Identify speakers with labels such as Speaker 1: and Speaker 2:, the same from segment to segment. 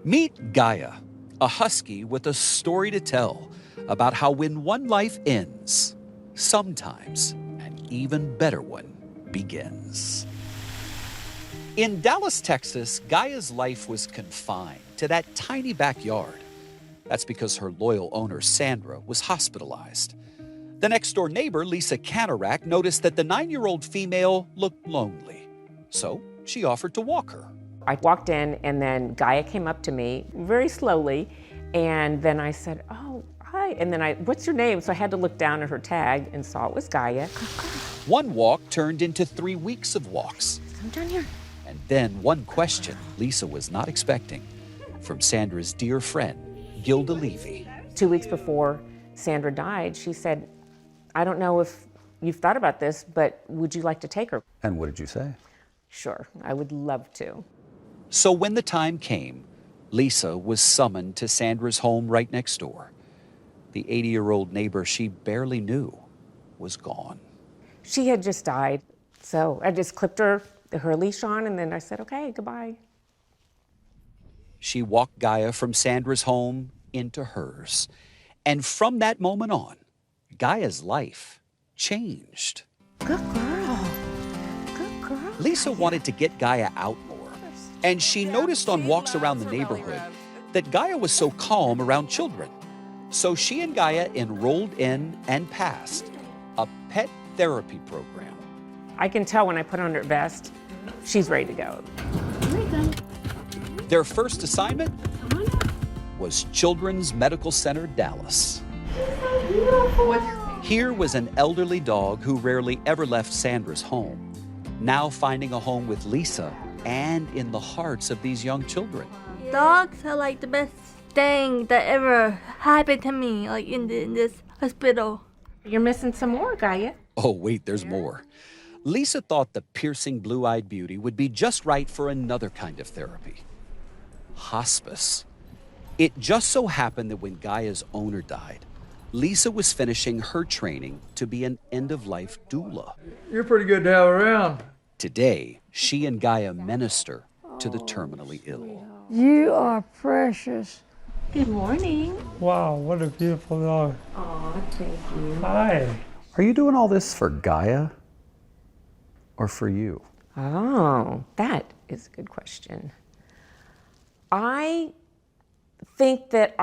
Speaker 1: Meet Gaia, a husky with a story to tell about how when one life ends, sometimes an even better one begins. In Dallas, Texas, Gaia's life was confined to that tiny backyard. That's because her loyal owner, Sandra, was hospitalized. The next-door neighbor, Lisa Kanarek, noticed that the 9-year-old female looked lonely. So she offered to walk her.
Speaker 2: I walked in, and then Gaia came up to me very slowly, and then I said, "Oh, hi," and then "What's your name?" So I had to look down at her tag and saw it was Gaia.
Speaker 1: One walk turned into 3 weeks of walks.
Speaker 2: Come down here.
Speaker 1: And then one question Lisa was not expecting from Sandra's dear friend, Gilda Levy.
Speaker 2: 2 weeks before Sandra died, she said, "I don't know if you've thought about this, but would you like to take her?"
Speaker 3: And what did you say?
Speaker 2: Sure, I would love to.
Speaker 1: So when the time came, Lisa was summoned to Sandra's home right next door. The 80-year-old neighbor she barely knew was gone.
Speaker 2: She had just died, so I just clipped her leash on, and then I said, "Okay, goodbye."
Speaker 1: She walked Gaia from Sandra's home into hers. And from that moment on, Gaia's life changed.
Speaker 2: Good girl. Good girl.
Speaker 1: Lisa wanted to get Gaia out more. And she noticed on walks around the neighborhood that Gaia was so calm around children. So she and Gaia enrolled in and passed a pet therapy program.
Speaker 2: I can tell when I put on her vest, she's ready to go.
Speaker 1: Their first assignment was Children's Medical Center, Dallas. Here was an elderly dog who rarely ever left Sandra's home, now finding a home with Lisa and in the hearts of these young children.
Speaker 4: Dogs are like the best thing that ever happened to me, like in this hospital.
Speaker 2: You're missing some more, Gaia.
Speaker 1: Oh, wait, there's more. Lisa thought the piercing blue-eyed beauty would be just right for another kind of therapy. Hospice. It just so happened that when Gaia's owner died, Lisa was finishing her training to be an end-of-life doula.
Speaker 5: You're pretty good to have around.
Speaker 1: Today, she and Gaia minister to the terminally ill.
Speaker 4: You are precious.
Speaker 2: Good morning.
Speaker 5: Wow, what a beautiful dog.
Speaker 2: Aw, thank you.
Speaker 5: Hi.
Speaker 3: Are you doing all this for Gaia or for you?
Speaker 2: Oh, that is a good question. I think that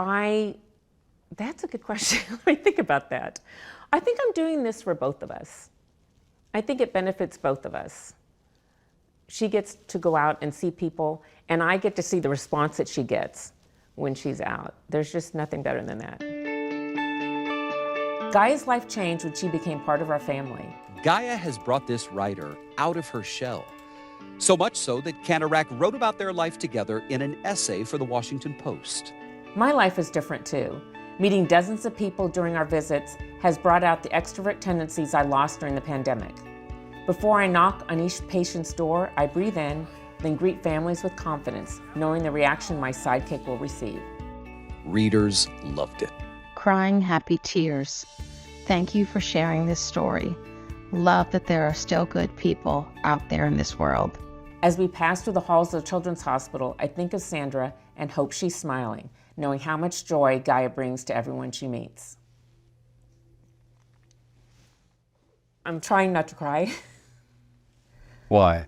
Speaker 2: that's a good question. Let me think about that. I think I'm doing this for both of us. I think it benefits both of us. She gets to go out and see people, and I get to see the response that she gets when she's out. There's just nothing better than that. Gaia's life changed when she became part of our family.
Speaker 1: Gaia has brought this writer out of her shell. So much so that Kanarek wrote about their life together in an essay for the Washington Post.
Speaker 2: My life is different too. Meeting dozens of people during our visits has brought out the extrovert tendencies I lost during the pandemic. Before I knock on each patient's door, I breathe in, then greet families with confidence, knowing the reaction my sidekick will receive.
Speaker 1: Readers loved it.
Speaker 6: Crying happy tears. Thank you for sharing this story. Love that there are still good people out there in this world.
Speaker 2: As we pass through the halls of the Children's Hospital, I think of Sandra and hope she's smiling, knowing how much joy Gaia brings to everyone she meets. I'm trying not to cry.
Speaker 3: Why?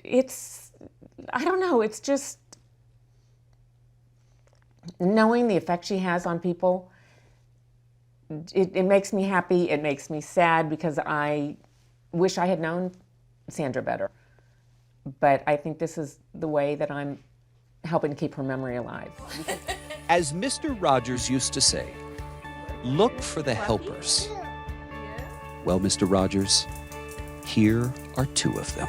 Speaker 2: I don't know, it's just knowing the effect she has on people. It makes me happy, it makes me sad because I wish I had known Sandra better. But I think this is the way that I'm helping to keep her memory alive.
Speaker 1: As Mr. Rogers used to say, look for the helpers. Well, Mr. Rogers, here are 2 of them.